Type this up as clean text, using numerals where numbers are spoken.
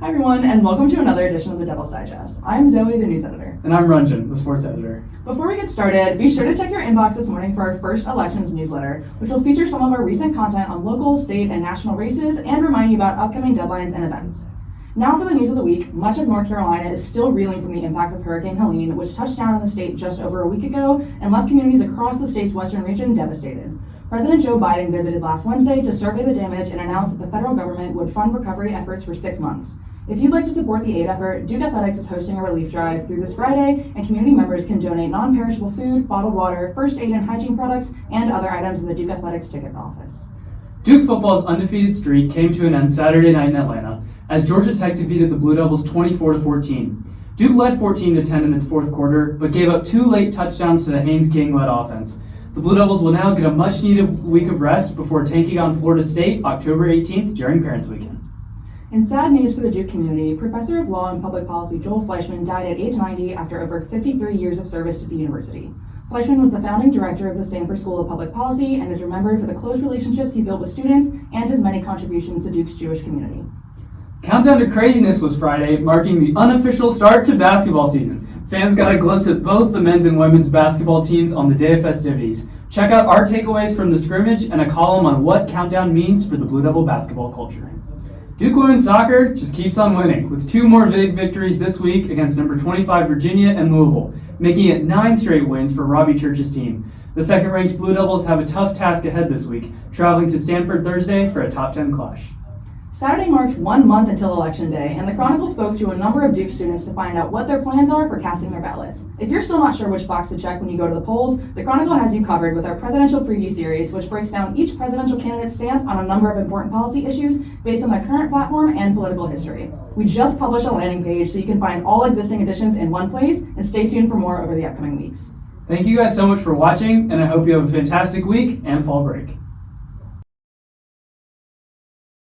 Hi everyone, and welcome to another edition of the Devil's Digest. I'm Zoe, the news editor. And I'm Ranjan, the sports editor. Before we get started, be sure to check your inbox this morning for our first elections newsletter, which will feature some of our recent content on local, state, and national races and remind you about upcoming deadlines and events. Now for the news of the week. Much of North Carolina is still reeling from the impacts of Hurricane Helene, which touched down in the state just over a week ago and left communities across the state's western region devastated. President Joe Biden visited last Wednesday to survey the damage and announced that the federal government would fund recovery efforts for 6 months. If you'd like to support the aid effort, Duke Athletics is hosting a relief drive through this Friday, and community members can donate non-perishable food, bottled water, first aid and hygiene products, and other items in the Duke Athletics ticket office. Duke football's undefeated streak came to an end Saturday night in Atlanta as Georgia Tech defeated the Blue Devils 24-14. Duke led 14-10 in the fourth quarter, but gave up 2 late touchdowns to the Haynes King-led offense. The Blue Devils will now get a much-needed week of rest before taking on Florida State October 18th during Parents' Weekend. In sad news for the Duke community, Professor of Law and Public Policy Joel Fleishman died at age 90 after over 53 years of service to the university. Fleishman was the founding director of the Sanford School of Public Policy and is remembered for the close relationships he built with students and his many contributions to Duke's Jewish community. Countdown to Craziness was Friday, marking the unofficial start to basketball season. Fans got a glimpse at both the men's and women's basketball teams on the day of festivities. Check out our takeaways from the scrimmage and a column on what Countdown means for the Blue Devil basketball culture. Duke women's soccer just keeps on winning, with 2 more big victories this week against number 25 Virginia and Louisville, making it 9 straight wins for Robbie Church's team. The second-ranked Blue Devils have a tough task ahead this week, traveling to Stanford Thursday for a top 10 clash. Saturday marked 1 month until Election Day, and the Chronicle spoke to a number of Duke students to find out what their plans are for casting their ballots. If you're still not sure which box to check when you go to the polls, the Chronicle has you covered with our presidential preview series, which breaks down each presidential candidate's stance on a number of important policy issues based on their current platform and political history. We just published a landing page so you can find all existing editions in one place, and stay tuned for more over the upcoming weeks. Thank you guys so much for watching, and I hope you have a fantastic week and fall break.